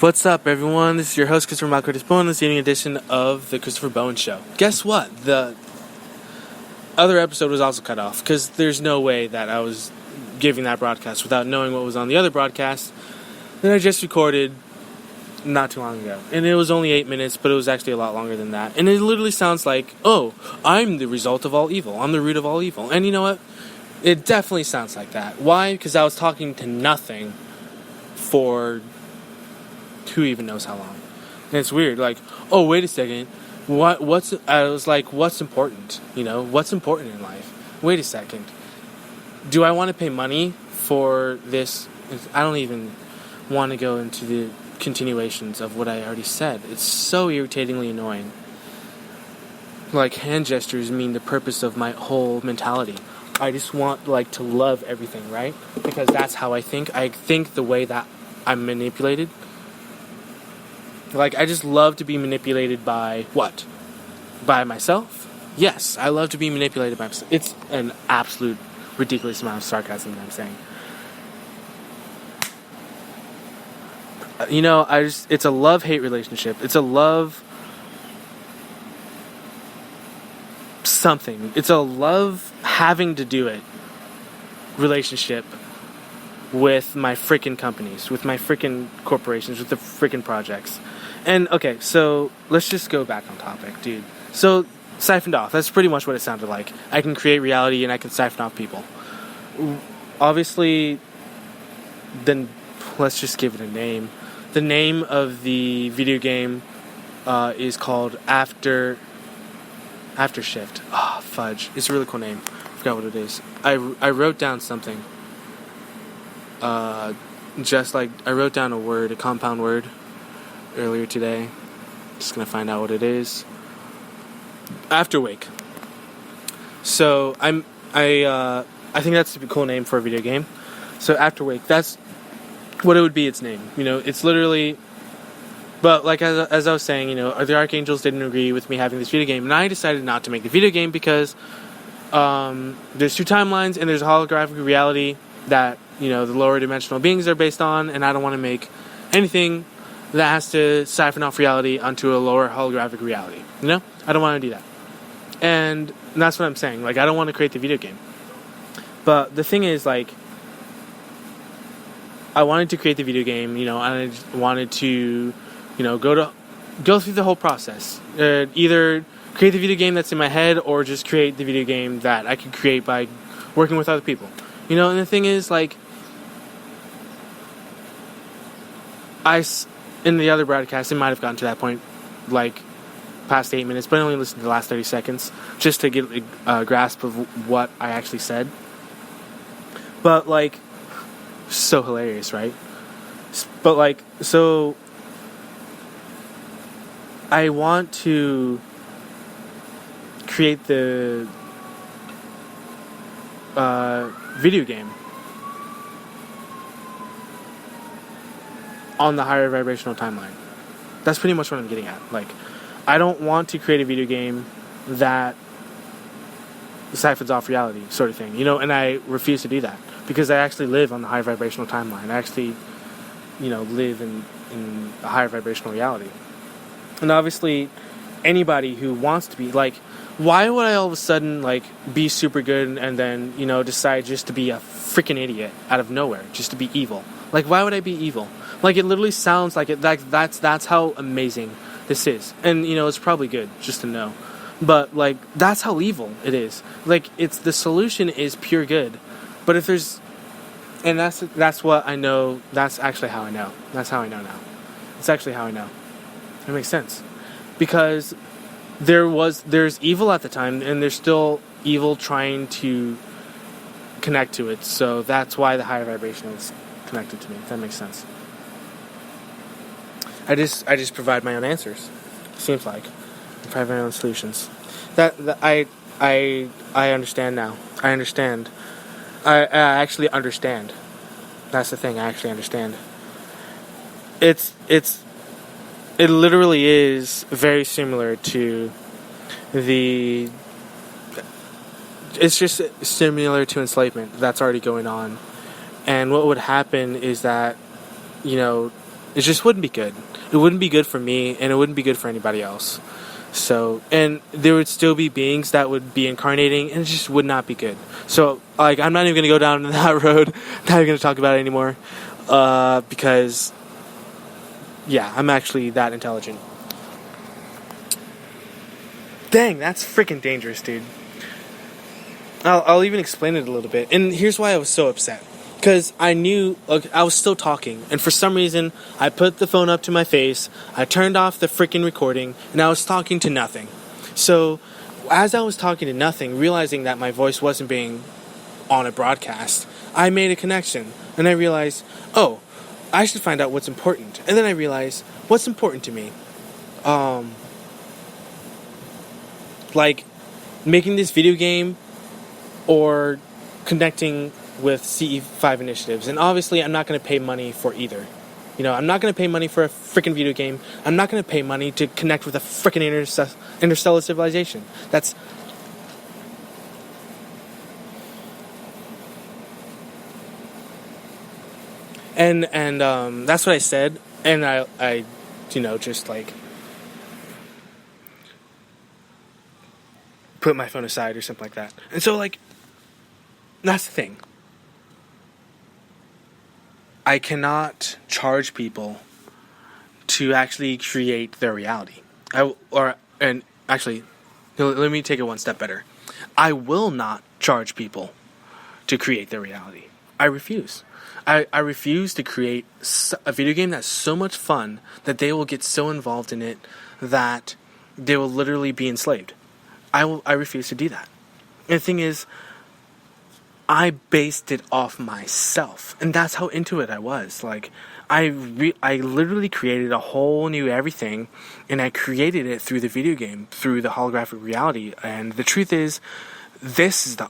What's up, everyone? This is your host, Christopher Malcolm Bowen, this evening edition of the Christopher Bowen Show. Guess what? The other episode was also cut off, because there's no way that I was giving that broadcast without knowing what was on the other broadcast that I just recorded not too long ago. And it was only 8 minutes, but it was actually a lot longer than that. And it literally sounds like, oh, I'm the result of all evil. I'm the root of all evil. And you know what? It definitely sounds like that. Why? Because I was talking to nothing for who even knows how long. And it's weird, like, oh, wait a second, I was like, what's important? You know, what's important in life? Wait a second. Do I want to pay money for this? I don't even want to go into the continuations of what I already said. It's so irritatingly annoying. Like, hand gestures mean the purpose of my whole mentality. I just want, like, to love everything, right? Because that's how I think. I think the way that I'm manipulated. Like, I just love to be manipulated by what? By myself? Yes, I love to be manipulated by myself. It's an absolute ridiculous amount of sarcasm that I'm saying. You know, it's a love-hate relationship. It's a love something. It's a love having to do it relationship with my freaking companies, with my freaking corporations, with the freaking projects. And, okay, so let's just go back on topic, dude. So, siphoned off. That's pretty much what it sounded like. I can create reality and I can siphon off people. Obviously, then let's just give it a name. The name of the video game is called After Shift. Oh, fudge. It's a really cool name. I forgot what it is. I wrote down something. Just like, I wrote down a compound word, earlier today. Just gonna find out what it is. Afterwake. So I think that's a cool name for a video game. So Afterwake, that's what it would be, its name. You know, it's literally. But like as I was saying, you know, the Archangels didn't agree with me having this video game, and I decided not to make the video game because there's two timelines and there's a holographic reality that, you know, the lower dimensional beings are based on, and I don't want to make anything that has to siphon off reality onto a lower holographic reality. You know? I don't want to do that. And that's what I'm saying. Like, I don't want to create the video game. But the thing is, like, I wanted to create the video game, you know, and I wanted to, you know, go through the whole process. Either create the video game that's in my head or just create the video game that I could create by working with other people. You know, and the thing is, like, in the other broadcast, it might have gotten to that point, like, past 8 minutes, but I only listened to the last 30 seconds, just to get a grasp of what I actually said. But, like, so hilarious, right? But, like, so, I want to create the video game on the higher vibrational timeline. That's pretty much what I'm getting at. Like, I don't want to create a video game that siphons off reality, sort of thing. You know, and I refuse to do that. Because I actually live on the high vibrational timeline. I actually, you know, live in a higher vibrational reality. And obviously, anybody who wants to be, like, why would I all of a sudden, like, be super good and then, you know, decide just to be a freaking idiot out of nowhere, just to be evil? Like, why would I be evil? Like, it literally sounds like it. Like, that's how amazing this is. And, you know, it's probably good just to know. But, like, that's how evil it is. Like, it's the solution is pure good. But if there's, and that's what I know. That's actually how I know. That's how I know now. It's actually how I know. It makes sense, because there's evil at the time, and there's still evil trying to connect to it. So that's why the higher vibration is connected to me. If that makes sense. I just provide my own answers. Seems like I provide my own solutions. That I understand now. I understand. I actually understand. That's the thing. I actually understand. It literally is very similar to it's just similar to enslavement that's already going on. And what would happen is that, you know, It just wouldn't be good. It wouldn't be good for me, and it wouldn't be good for anybody else. So, and there would still be beings that would be incarnating, and it just would not be good. So, like, I'm not even going to go down that road. Not even going to talk about it anymore. Because, yeah, I'm actually that intelligent. Dang, that's freaking dangerous, dude. I'll even explain it a little bit. And here's why I was so upset. Because I knew, like, I was still talking, and for some reason, I put the phone up to my face, I turned off the freaking recording, and I was talking to nothing. So, as I was talking to nothing, realizing that my voice wasn't being on a broadcast, I made a connection, and I realized, oh, I should find out what's important. And then I realized, what's important to me? Like, making this video game, or connecting with CE5 initiatives. And obviously, I'm not going to pay money for either. You know, I'm not going to pay money for a freaking video game. I'm not going to pay money to connect with a freaking interstellar civilization. That's... And that's what I said. And I just like... put my phone aside or something like that. And so, like, that's the thing. I cannot charge people to actually create their reality. Actually, let me take it one step better. I will not charge people to create their reality. I refuse. I refuse to create a video game that's so much fun that they will get so involved in it that they will literally be enslaved. I refuse to do that. And the thing is, I based it off myself, and that's how into it I was. Like, I literally created a whole new everything, and I created it through the video game, through the holographic reality. And the truth is, this is the...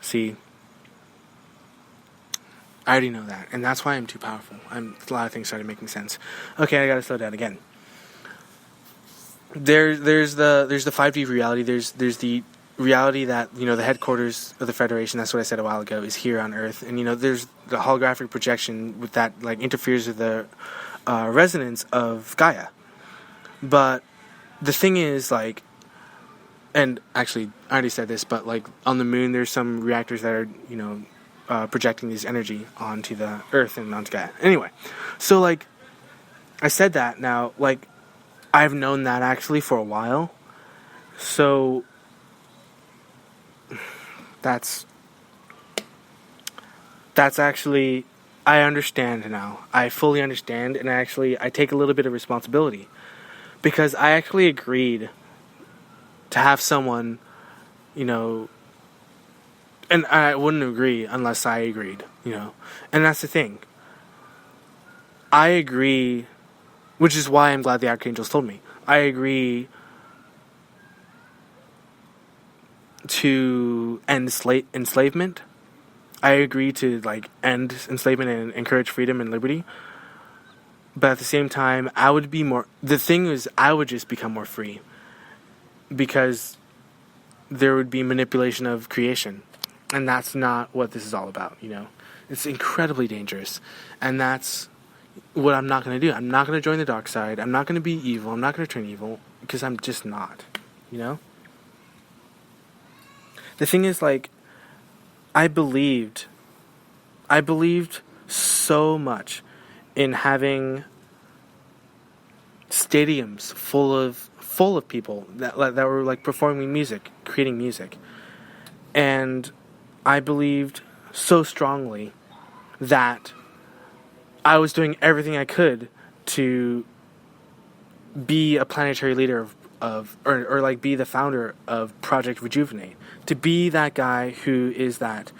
See, I already know that, and that's why I'm too powerful. A lot of things started making sense. Okay, I gotta slow down again. There's the 5D reality. There's the reality that, you know, the headquarters of the Federation, that's what I said a while ago, is here on Earth. And, you know, there's the holographic projection with that, like, interferes with the resonance of Gaia. But the thing is, like, and actually, I already said this, but, like, on the moon, there's some reactors that are, you know, projecting this energy onto the Earth and onto Gaia. Anyway, so, like, I said that. Now, like, I've known that actually for a while. So that's actually, I understand now. I fully understand, and I take a little bit of responsibility, because I actually agreed to have someone, you know, and I wouldn't agree unless I agreed, you know. And that's the thing. I agree, which is why I'm glad the Archangels told me. I agree to end enslavement. I agree to, like, end enslavement and encourage freedom and liberty. But at the same time, I would be more... The thing is, I would just become more free. Because there would be manipulation of creation. And that's not what this is all about, you know. It's incredibly dangerous. And that's what I'm not going to do. I'm not going to join the dark side. I'm not going to be evil. I'm not going to turn evil. Because I'm just not, you know. The thing is, like, I believed so much in having stadiums full of people that were, like, performing music, creating music. And I believed so strongly that I was doing everything I could to be a planetary leader or like be the founder of Project Rejuvenate, to be that guy who is that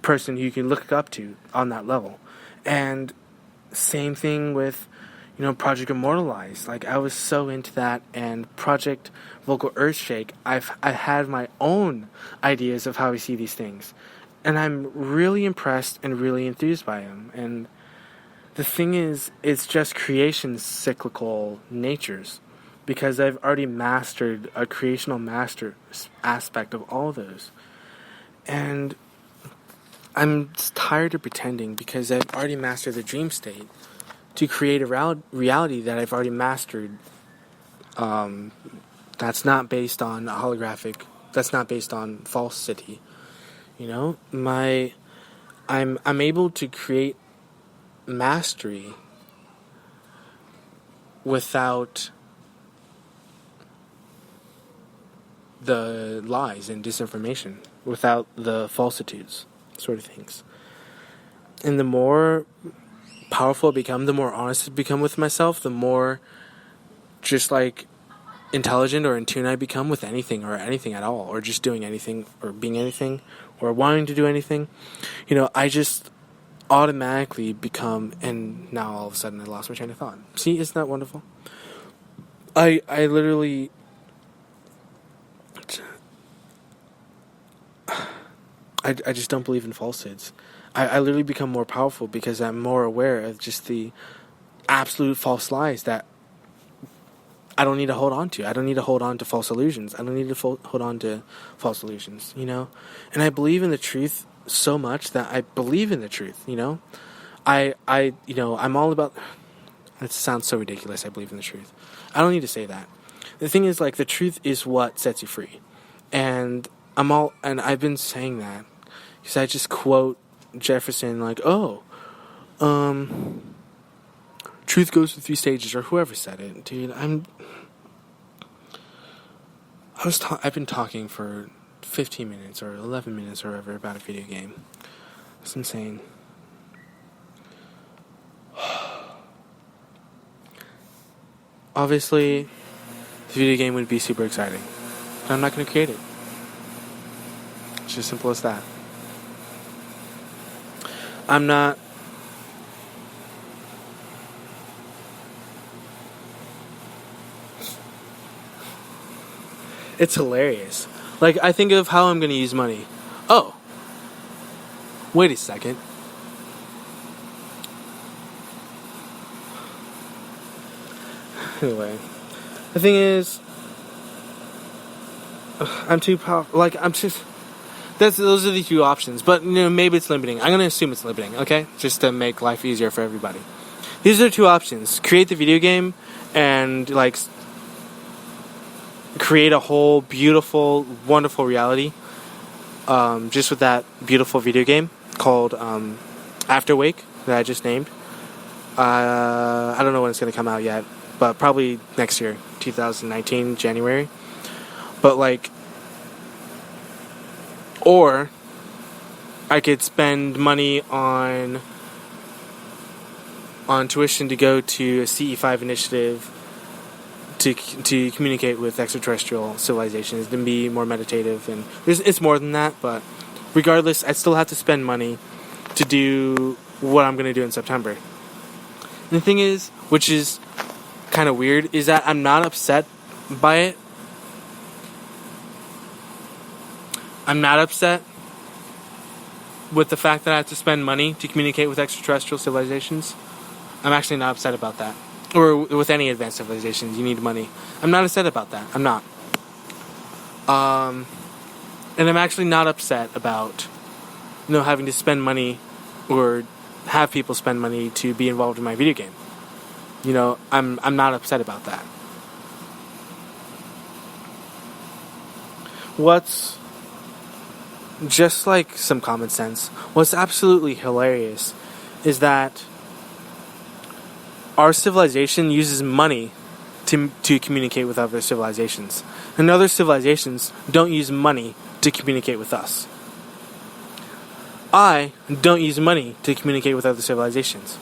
person who you can look up to on that level. And same thing with, you know, Project Immortalize. Like, I was so into that. And Project Vocal Earthshake, I had my own ideas of how I see these things, and I'm really impressed and really enthused by them. And the thing is, it's just creation's cyclical natures, because I've already mastered a creational master aspect of all those. And I'm tired of pretending because I've already mastered the dream state to create a reality that I've already mastered. That's not based on holographic. That's not based on falsity. You know, I'm able to create mastery without the lies and disinformation, without the falsitudes, sort of things. And the more powerful I become, the more honest I become with myself, the more just like intelligent or in tune I become with anything or anything at all, or just doing anything or being anything or wanting to do anything. You know, I just automatically become, and now all of a sudden I lost my train of thought. See, isn't that wonderful? I literally I just don't believe in falsehoods. I literally become more powerful because I'm more aware of just the absolute false lies that I don't need to hold on to. I don't need to hold on to false illusions. I don't need to hold on to false illusions, you know? And I believe in the truth so much that I believe in the truth, you know? I'm all about... That sounds so ridiculous, I believe in the truth. I don't need to say that. The thing is, like, the truth is what sets you free. And I've been saying that because I just quote Jefferson, like, truth goes through 3 stages, or whoever said it, dude. I've been talking for 15 minutes or 11 minutes or whatever about a video game. It's insane. Obviously, the video game would be super exciting, but I'm not going to create it. It's just simple as that. I'm not... It's hilarious. Like, I think of how I'm going to use money. Oh. Wait a second. Anyway. The thing is... I'm too powerful. Like, I'm just... Those are the 2 options. But, you know, maybe it's limiting. I'm going to assume it's limiting, okay? Just to make life easier for everybody. These are 2 options. Create the video game and, like... create a whole beautiful, wonderful reality just with that beautiful video game called Afterwake that I just named. I don't know when it's going to come out yet, but probably next year, 2019, January. But like, or I could spend money on tuition to go to a CE5 initiative to communicate with extraterrestrial civilizations and be more meditative, and it's more than that, but regardless, I still have to spend money to do what I'm going to do in September. And the thing is, which is kind of weird, is that I'm not upset by it. I'm not upset with the fact that I have to spend money to communicate with extraterrestrial civilizations. I'm actually not upset about that. Or with any advanced civilizations, you need money. I'm not upset about that. I'm not. And I'm actually not upset about, you know, having to spend money or have people spend money to be involved in my video game. You know, I'm not upset about that. What's just like some common sense, what's absolutely hilarious is that our civilization uses money to communicate with other civilizations. And other civilizations don't use money to communicate with us. I don't use money to communicate with other civilizations.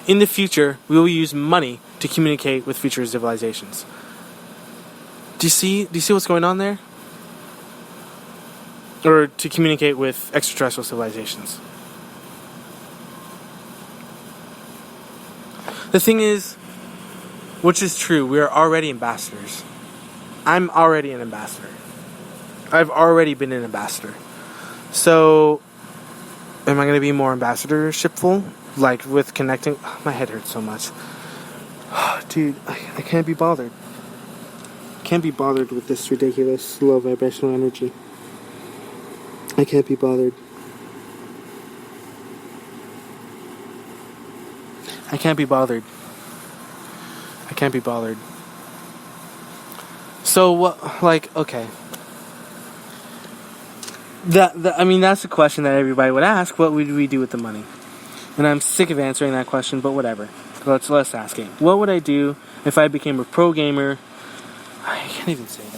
In the future, we will use money to communicate with future civilizations. Do you see what's going on there? Or to communicate with extraterrestrial civilizations. The thing is, which is true, we are already ambassadors. I'm already an ambassador. I've already been an ambassador. So, am I going to be more ambassadorshipful? Like, with connecting... my head hurts so much. Dude, I can't be bothered. Can't be bothered with this ridiculous low vibrational energy. I can't be bothered. I can't be bothered. So what? Like, okay. I mean, that's the question that everybody would ask. What would we do with the money? And I'm sick of answering that question, but whatever. Let's ask it. What would I do if I became a pro gamer? I can't even say that.